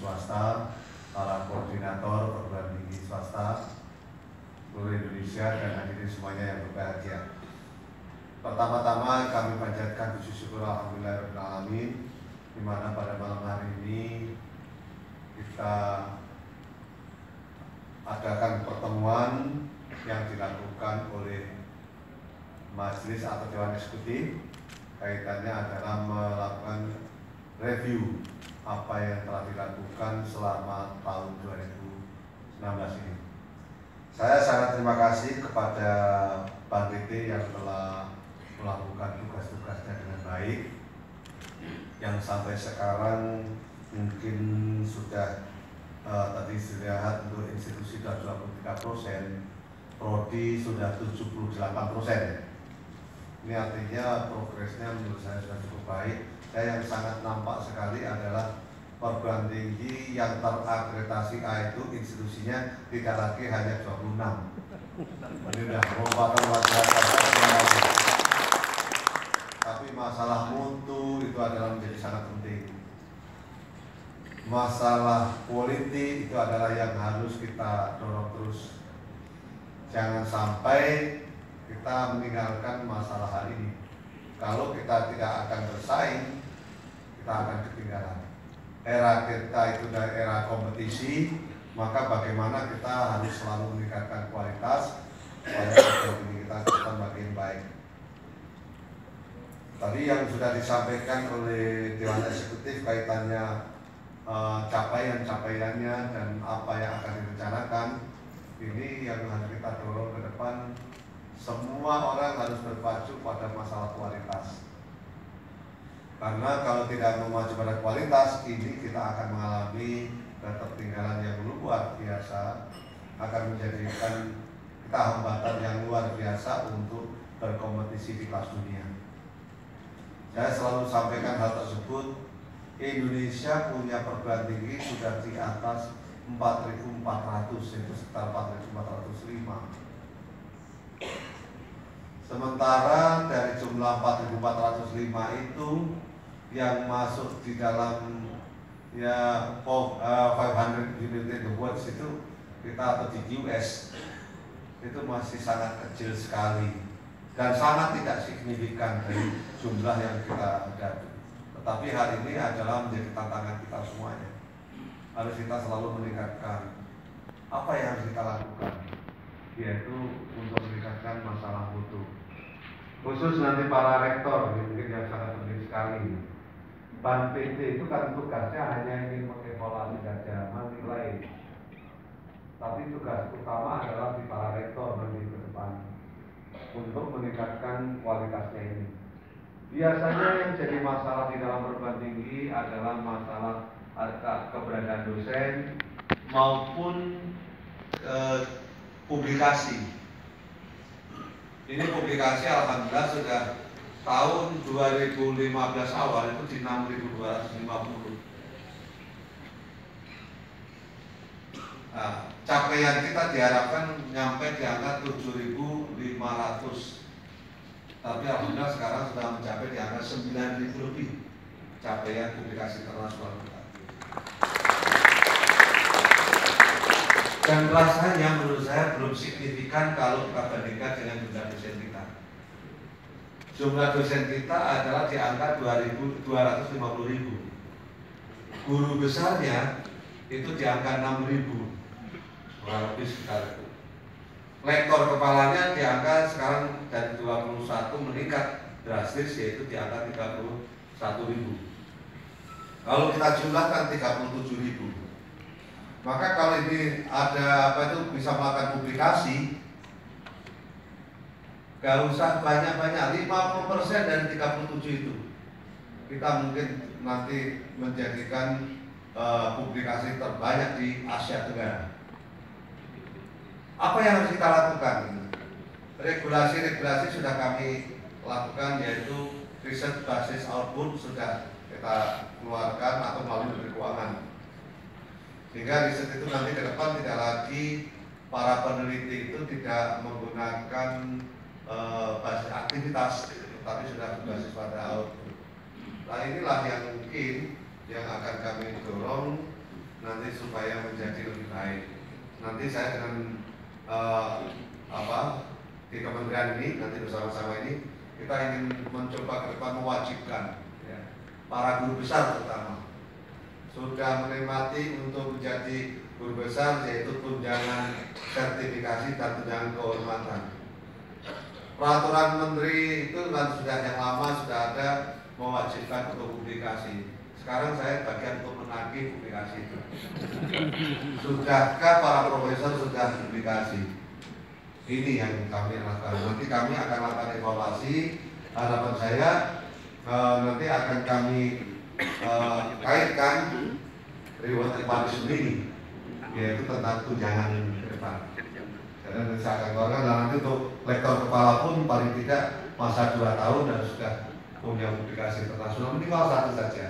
swasta, para koordinator perguruan tinggi swasta seluruh Indonesia, dan hadirin semuanya yang berbahagia. Pertama-tama kami panjatkan puji syukur alhamdulillahirrahmanirrahim, di mana pada malam hari ini kita adakan pertemuan yang dilakukan oleh Majelis atau Dewan Eksekutif. Kaitannya adalah melakukan review apa yang telah dilakukan selama tahun 2019 ini. Saya sangat terima kasih kepada Panitia yang telah melakukan tugas-tugasnya dengan baik, yang sampai sekarang mungkin sudah tadi dilihat untuk institusi sudah 23%, prodi sudah 78%. Ini artinya progresnya menurut saya sudah cukup baik. Yang sangat nampak sekali adalah perguruan tinggi yang terakreditasi A itu institusinya tidak lagi hanya 26. Ini sudah merupakan masyarakat. Tapi masalah mutu itu adalah menjadi sangat penting. Masalah politik itu adalah yang harus kita dorong terus. Jangan sampai kita meninggalkan masalah hari ini. Kalau kita tidak akan bersaing, kita akan ketinggalan. Era kita itu dari era kompetisi, maka bagaimana kita harus selalu meningkatkan kualitas supaya ini kita makin baik. Tadi yang sudah disampaikan oleh Dewan Eksekutif kaitannya capaian-capaiannya dan apa yang akan direncanakan, ini yang harus kita dorong ke depan. Semua orang harus berpacu pada masalah kualitas. Karena kalau tidak memacu pada kualitas, ini kita akan mengalami ketertinggalan yang luar biasa, akan menjadikan kita hambatan yang luar biasa untuk berkompetisi di kelas dunia. Saya selalu sampaikan hal tersebut. Indonesia punya perguruan tinggi sudah di atas 4.400, itu sekitar 4.405. Sementara dari jumlah 4.405 itu yang masuk di dalam 500 United Awards itu kita atau di US itu masih sangat kecil sekali dan sangat tidak signifikan dari jumlah yang kita hadapi. Tetapi hari ini adalah menjadi tantangan kita semuanya. Harus kita selalu meningkatkan apa yang harus kita lakukan, yaitu untuk meningkatkan masalah mutu. Khusus nanti para rektor, mungkin yang sangat penting sekali. Ban PT itu kan tugasnya hanya ingin mengevaluasi saja, menilai. Tapi tugas utama adalah di para rektor nanti ke depan untuk meningkatkan kualitasnya ini. Biasanya yang jadi masalah di dalam perguruan tinggi adalah masalah keberadaan dosen maupun publikasi. Ini publikasi alhamdulillah sudah tahun 2015 awal itu di 6.250. Nah, capaian kita diharapkan nyampe di angka 7.500. Tapi alhamdulillah sekarang sudah mencapai di angka 9.000 lebih capaian publikasi internasional kita. Dan rasanya menurut saya belum signifikan kalau kita bandingkan dengan jumlah dosen kita. Jumlah dosen kita adalah di angka 250.000. Guru besarnya itu di angka 6.000, kurang lebih sekitar itu. Lektor kepalanya di angka sekarang dari 21 meningkat drastis, yaitu di angka 31.000. Kalau kita jumlahkan 37.000. Maka kalau ini ada bisa melakukan publikasi, gak usah banyak-banyak, 50% dari 37 itu kita mungkin nanti menjadikan publikasi terbanyak di Asia Tenggara. Apa yang harus kita lakukan? Regulasi-regulasi sudah kami lakukan, yaitu riset basis output sudah kita keluarkan atau melalui Menteri Keuangan. Sehingga riset itu nanti ke depan tidak lagi para peneliti itu tidak menggunakan basis aktivitas, tapi sudah berbasis pada output. Nah inilah yang mungkin yang akan kami dorong nanti supaya menjadi lebih baik. Nanti saya dengan di kementerian ini nanti bersama-sama ini kita ingin mencoba ke depan mewajibkan ya, para guru besar terutama sudah menikmati untuk menjadi guru besar, yaitu tunjangan sertifikasi dan tunjangan kehormatan. Peraturan menteri itu kan sudah yang lama sudah ada mewajibkan untuk publikasi. Sekarang saya bagian untuk menagih publikasi itu. Sudahkah para profesor sudah publikasi? Ini yang kami lakukan. Nanti kami akan lakukan evaluasi. Harapan saya nanti akan kami kaitkan reward and punishment ini, yaitu tentang tunjangan ke depan. Dan saya akan keluarkan, dan nanti untuk lektor kepala pun paling tidak masa 2 tahun dan sudah punya publikasi internasional, minimal 1 saja.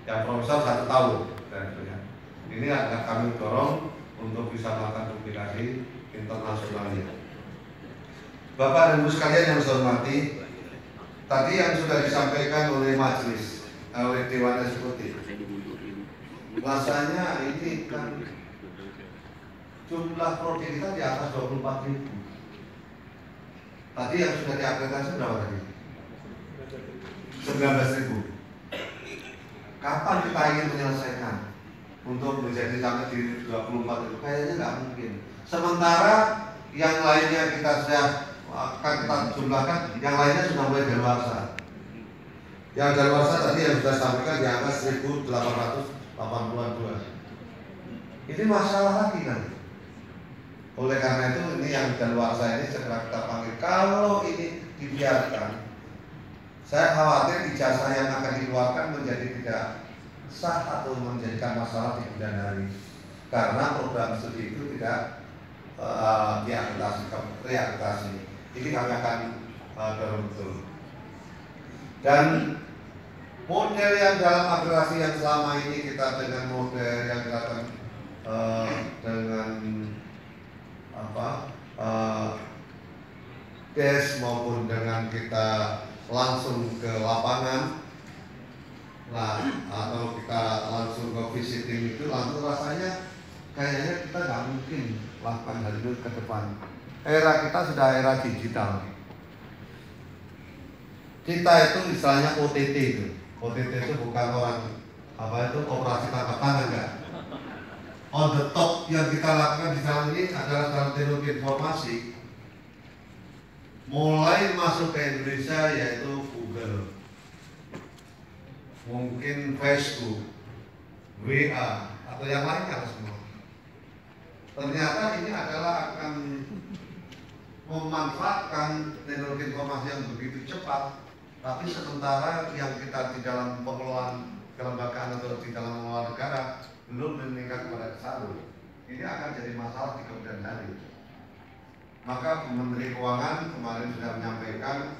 Yang profesor 1 tahun dan sebagainya. Ini akan kami dorong untuk bisa melakukan publikasi internasionalnya. Bapak dan Ibu sekalian yang saya hormati, tadi yang sudah disampaikan oleh majelis, oleh Dewan Eksekutif, rasanya ini kan jumlah prodi kita di atas 24.000. Tadi yang sudah diakreditasi berapa tadi? 19.000. Kapan kita ingin menyelesaikan untuk menjadi sampai di 24.000? Kayaknya nggak mungkin. Sementara yang lainnya kita sudah akan kita jumlahkan, yang lainnya sudah mulai dewasa. Yang dewasa tadi yang sudah sampaikan di angka 1.882. Ini masalah lagi kan? Oleh karena itu ini yang dewasa ini segera kita panggil. Kalau ini dibiarkan, saya khawatir ijazah yang akan dikeluarkan menjadi tidak sah atau menjadikan masalah di kemudian hari. Karena program studi itu tidak reakreditasi. Ini kami akan dorong betul. Dan model yang dalam akreditasi yang selama ini kita dengan model yang dilakukan dengan tes maupun dengan kita langsung ke lapangan, atau kita langsung ke visiting itu, langsung rasanya kayaknya kita nggak mungkin lakukan hal itu ke depan. Era kita sudah era digital. Kita itu istilahnya OTT itu. OTT itu bukan orang operasi tangkap tangan, enggak. On the top yang kita lakukan di dalam ini adalah dalam teknologi informasi. Mulai masuk ke Indonesia yaitu Google, mungkin Facebook, WA atau yang lainnya semua. Ternyata ini adalah akan memanfaatkan teknologi informasi yang begitu cepat, tapi sementara yang kita di dalam pengelolaan kelembagaan atau di dalam pengelolaan negara belum meningkat kepada kesana. Ini akan jadi masalah di kemudian hari. Maka Menteri Keuangan kemarin sudah menyampaikan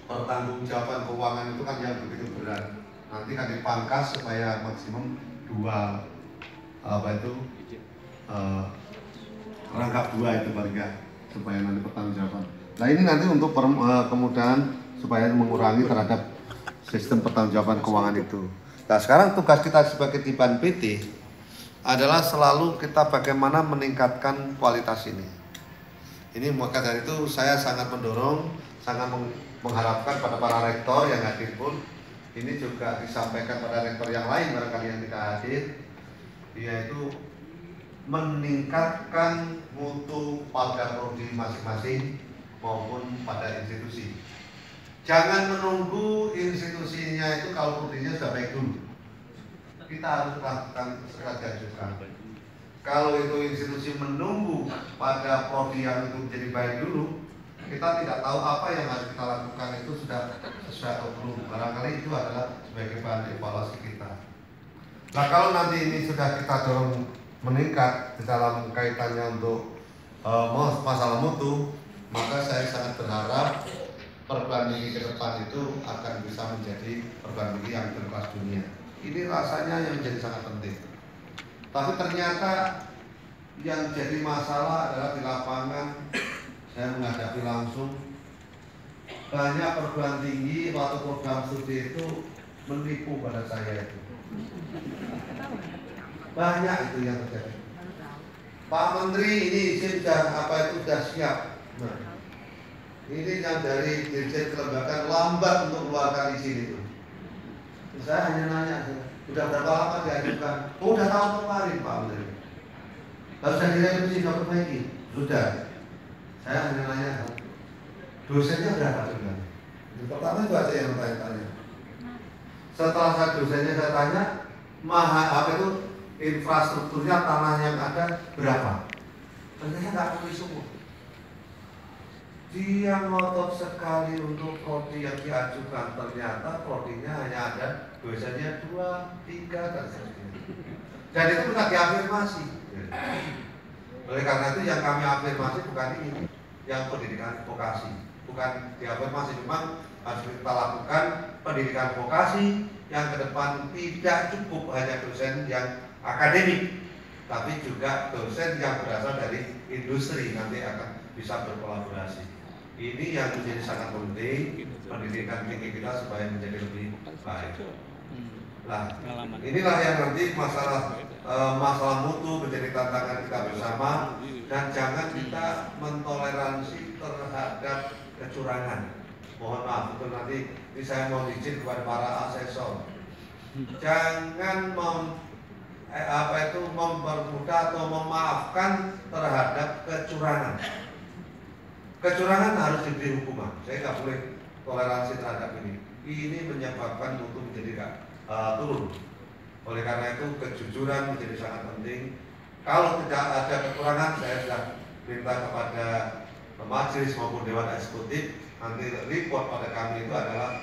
pertanggungjawaban keuangan itu kan yang begitu berat. Nanti kan dipangkas supaya maksimum 2 rangkap 2 itu paling enggak, supaya nanti pertanggungjawaban. Nah ini nanti untuk kemudahan supaya mengurangi terhadap sistem pertanggungjawaban keuangan itu. Nah sekarang tugas kita sebagai Diban PT adalah selalu kita bagaimana meningkatkan kualitas ini. Ini maka dari itu saya sangat mendorong, sangat mengharapkan pada para rektor yang hadir pun ini juga disampaikan pada rektor yang lain barangkali yang tidak hadir, yaitu meningkatkan mutu pada prodi masing-masing maupun pada institusi. Jangan menunggu institusinya itu kalau prodinya sudah baik dulu. Kita harus lakukan segera diajukan. Kalau itu institusi menunggu pada prodi yang itu menjadi baik dulu, kita tidak tahu apa yang harus kita lakukan itu sudah sesuai atau belum. Barangkali itu adalah sebagai bahan evaluasi kita. Nah kalau nanti ini sudah kita dorong meningkat di dalam kaitannya untuk masalah mutu, maka saya sangat berharap perguruan tinggi ke depan itu akan bisa menjadi perguruan tinggi yang berkelas dunia. Ini rasanya yang menjadi sangat penting. Tapi ternyata yang jadi masalah adalah di lapangan. Saya menghadapi langsung banyak perguruan tinggi waktu program studi itu menipu pada saya itu. Banyak itu yang terjadi. Pak Menteri ini izin sudah siap. Nah, ini yang dari Dirjen Kelembagaan lambat untuk mengeluarkan izin itu. Saya hanya nanya, sudah berapa lama diajukan? Oh, udah tahun kemarin Pak Menteri. Harus saya direvisi, sudah perbaiki. Sudah. Saya hanya nanya, dosennya berapa sebenarnya? Pertama itu aja yang tanya-tanya. Setelah dosennya saya tanya, infrastrukturnya tanah yang ada berapa? Ternyata nggak tulis semua. Dia ngotot sekali untuk prodi yang diajukan, ternyata prodinya hanya ada dosennya 2, 3 dan seterusnya. Dan itu bisa diafirmasi. Oleh karena itu yang kami afirmasi bukan ini, yang pendidikan vokasi, bukan diafirmasi, memang harus kita lakukan pendidikan vokasi yang ke depan tidak cukup hanya dosen yang akademik, tapi juga dosen yang berasal dari industri nanti akan bisa berkolaborasi. Ini yang menjadi sangat penting pendidikan tinggi kita supaya menjadi lebih baik. Nah, inilah yang nanti masalah mutu menjadi tantangan kita bersama, dan jangan kita mentoleransi terhadap kecurangan. Mohon maaf, itu nanti ini saya mau izin kepada para asesor. Jangan mempermudah atau memaafkan terhadap kecurangan. Kecurangan harus diberi hukuman. Saya nggak boleh toleransi terhadap ini. Ini menyebabkan mutu menjadi turun. Oleh karena itu kejujuran menjadi sangat penting. Kalau tidak ada kekurangan, saya sudah minta kepada majelis maupun dewan eksekutif nanti report pada kami itu adalah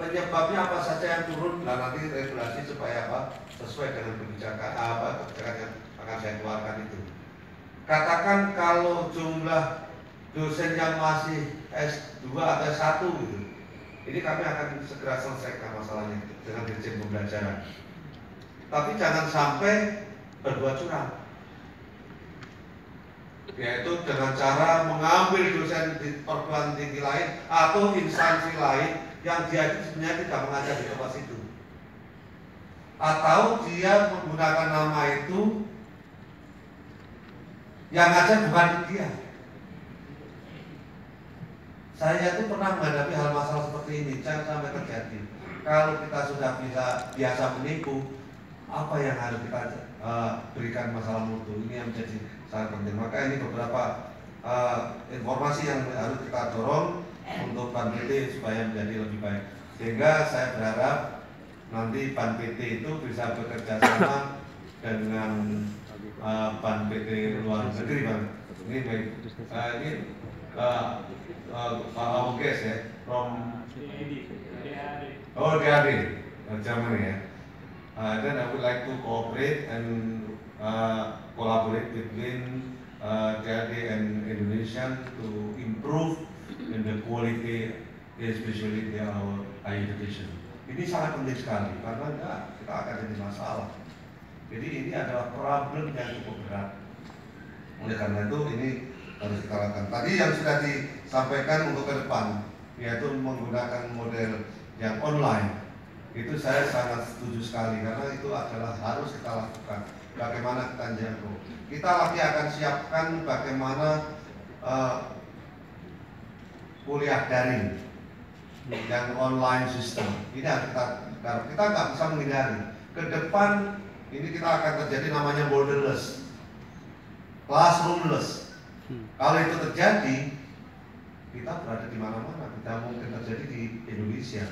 penyebabnya apa saja yang turun, dan nanti regulasi supaya sesuai dengan kebijakan yang akan saya keluarkan itu. Katakan kalau jumlah dosen yang masih S2 atau S1 gitu, ini kami akan segera selesaikan masalahnya dengan Dirjen Pembelajaran. Tapi jangan sampai berbuat curang, yaitu dengan cara mengambil dosen di perguruan tinggi lain atau instansi lain yang dia sebenarnya tidak mengajar di tempat situ, atau dia menggunakan nama itu yang ngajar bukan dia. Saya itu pernah menghadapi hal masalah seperti ini, jangan sampai terjadi. Kalau kita sudah biasa menipu, apa yang harus kita berikan masalah mutu, ini yang menjadi sangat penting. Maka ini beberapa informasi yang harus kita dorong untuk Ban PT supaya menjadi lebih baik. Sehingga saya berharap nanti Ban PT itu bisa bekerja sama dengan Ban PT luar negeri, Bang. Ini baik. Ini Pak August ya, from DAD, Germany ya. Then I would like to cooperate and collaborate between DAD and Indonesia to improve in the quality, especially our higher education. Ini sangat penting sekali karena kita akan jadi masalah. Jadi ini adalah problem yang cukup berat. Oleh karena itu ini harus kita lakukan. Tadi yang sudah disampaikan untuk ke depan, yaitu menggunakan model yang online, itu saya sangat setuju sekali karena itu adalah harus kita lakukan. Bagaimana kita jangkau? Kita lagi akan siapkan bagaimana kuliah daring yang online system. Ini harus kita nggak bisa menghindari. Ke depan ini kita akan terjadi namanya borderless, classroomless. Kalau itu terjadi, kita berada di mana-mana. Tidak mungkin terjadi di Indonesia.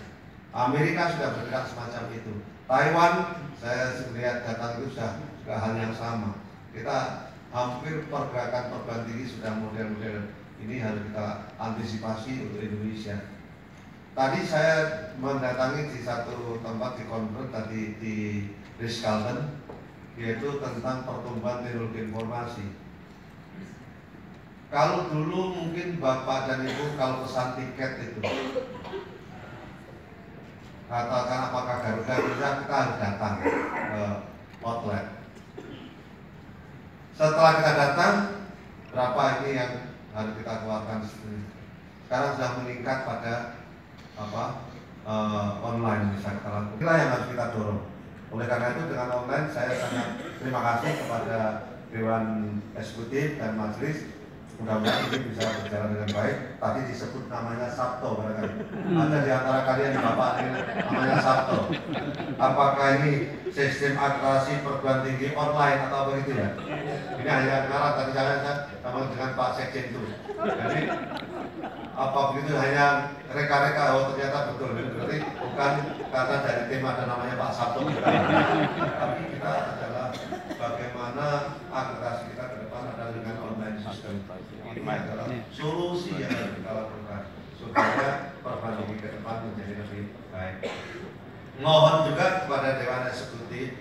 Amerika sudah bergerak semacam itu. Taiwan, saya lihat data itu sudah hal yang sama. Kita hampir pergerakan perguruan tinggi sudah model-model ini harus kita antisipasi untuk Indonesia. Tadi saya mendatangi di satu tempat di konferensi tadi di Ritz-Carlton, yaitu tentang pertumbuhan teknologi informasi. Kalau dulu mungkin Bapak dan Ibu kalau pesan tiket itu, katakan apakah Garuda bisa, kita harus datang ke outlet. Setelah kita datang, berapa ini yang harus kita keluarkan? Sekarang sudah meningkat pada online bisa kita lakukan. Inilah yang harus kita dorong. Oleh karena itu dengan online saya sangat terima kasih kepada Dewan Eksekutif dan Majelis. Mudah-mudahan ini bisa berjalan dengan baik. Tadi disebut namanya Sabto barangkali. Ada di antara kalian Bapak ini namanya Sabto. Apakah ini sistem akreditasi perguruan tinggi online atau begitu ya? Ini hanya karena tadi saya sama dengan Pak Sekjen itu. Jadi apa begitu hanya reka-reka, oh ternyata betul. Berarti bukan karena dari tim ada namanya Pak Sabto. Tapi kita adalah bagaimana akreditasi kita ke depan adalah dengan online system. Ini adalah solusi yang harus kita lakukan supaya perguruan tinggi ke depan menjadi lebih baik. Mohon juga kepada Dewan Eksekutif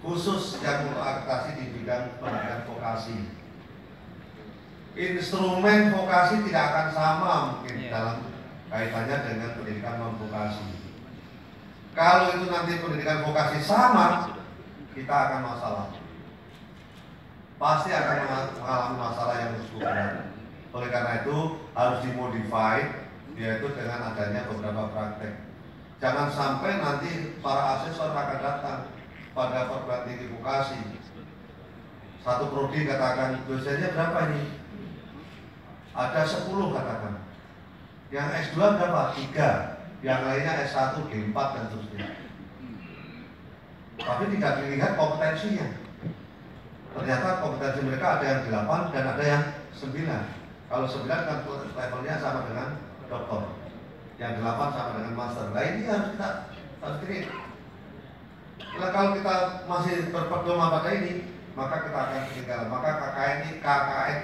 khusus yang untuk akreditasi di bidang pendidikan vokasi. Instrumen vokasi tidak akan sama mungkin dalam kaitannya dengan pendidikan non vokasi. Kalau itu nanti pendidikan vokasi sama, kita akan masalah. Pasti akan mengalami masalah yang cukup berat. Oleh karena itu harus dimodify, yaitu dengan adanya beberapa praktek. Jangan sampai nanti para asesor akan datang pada perguruan tinggi vokasi. Satu prodi katakan dosennya berapa ini? Ada 10 katakan. Yang S2 berapa? 3. Yang lainnya S1, G4 dan seterusnya. Tapi tidak dilihat kompetensinya. Ternyata kompetensi mereka ada yang 8 dan ada yang 9. Kalau 9 kan levelnya sama dengan doktor, yang 8 sama dengan master. Nah ini harus kita Nah, kalau kita masih berpedoman pada ini, maka kita akan ketinggalan. Maka KKN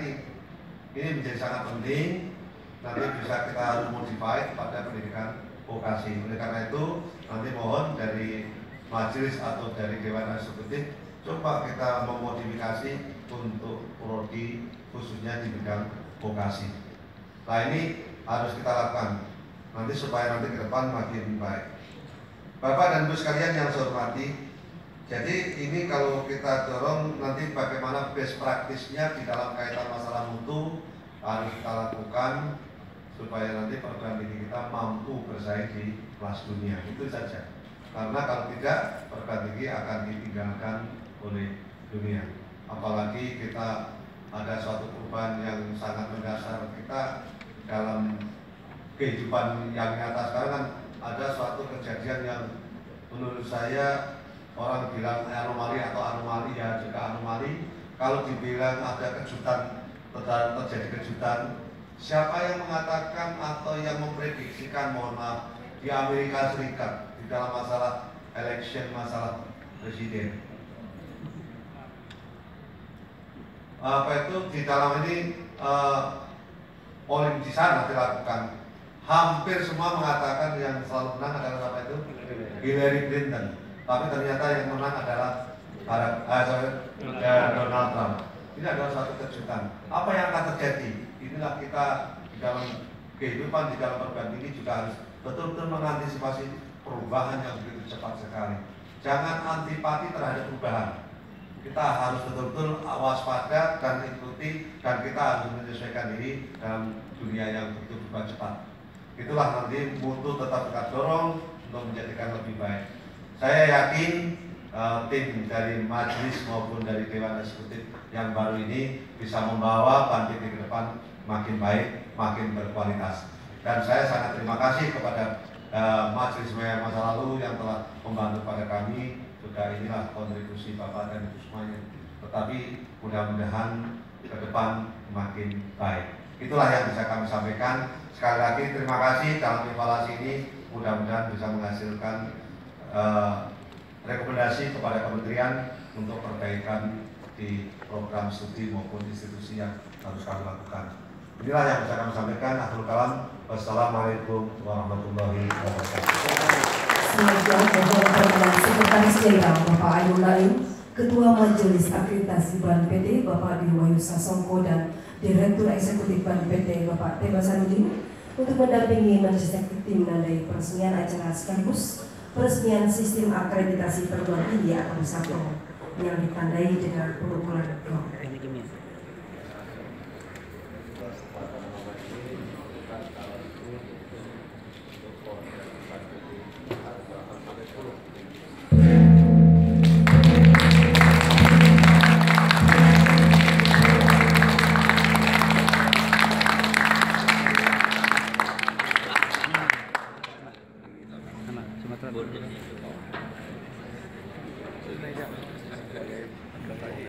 ini menjadi sangat penting. Nanti bisa kita harus modify pada pendidikan vokasi. Oleh karena itu nanti mohon dari majelis atau dari Dewan Eksekutif coba kita memodifikasi untuk prodi khususnya di bidang vokasi. Nah ini harus kita lakukan nanti supaya nanti ke depan makin baik. Bapak dan Ibu sekalian yang saya hormati, jadi ini kalau kita dorong nanti bagaimana best practice-nya di dalam kaitan masalah mutu harus kita lakukan supaya nanti perguruan tinggi kita mampu bersaing di kelas dunia. Itu saja. Karena kalau tidak perguruan tinggi akan ditinggalkan oleh dunia. Apalagi kita ada suatu perubahan yang sangat mendasar kita dalam kehidupan yang nyata sekarang kan ada suatu kejadian yang menurut saya orang bilang anomali atau anomali ya juga anomali. Kalau dibilang ada kejutan, terjadi kejutan, siapa yang mengatakan atau yang memprediksikan, mohon maaf, di Amerika Serikat di dalam masalah election, masalah presiden, apa itu di dalam ini polling di sana dilakukan, hampir semua mengatakan yang selalu menang adalah apa itu Hillary Clinton, tapi ternyata yang menang adalah Donald Trump. Ini adalah satu kejutan. Apa yang akan terjadi? Inilah kita di dalam kehidupan, di dalam perguruan tinggi juga harus betul-betul mengantisipasi perubahan yang begitu cepat sekali. Jangan antipati terhadap perubahan. Kita harus betul-betul waspada dan ikuti, dan kita harus menyesuaikan diri dalam dunia yang begitu berubah cepat. Itulah nanti mutu tetap kita dorong untuk menjadikan lebih baik. Saya yakin tim dari majelis maupun dari Dewan Eksekutif yang baru ini bisa membawa Banpiti ke depan makin baik, makin berkualitas. Dan saya sangat terima kasih kepada majelis masa lalu yang telah membantu pada kami. Sudah inilah kontribusi Bapak dan Ibu semuanya. Tetapi mudah-mudahan ke depan makin baik. Itulah yang bisa kami sampaikan. Sekali lagi terima kasih dalam evaluasi ini. Mudah-mudahan bisa menghasilkan rekomendasi kepada kementerian untuk perbaikan di program studi maupun institusi yang harus kami lakukan. Inilah yang bisa kami sampaikan. Akhirul kalam. Wassalamualaikum warahmatullahi wabarakatuh. Selanjutnya mohon Sekretaris Jenderal Bapak Ainul Naim, Ketua Majelis Akreditasi Banpiti Bapak Dwi Wahyu Sasongko dan Direktur Eksekutif Banpiti Bapak Teba Sanudin untuk mendampingi majelis eksekutif menandai peresmian acara sekaligus peresmian sistem akreditasi perguruan tinggi atau SAPO yang ditandai dengan pukulan gong.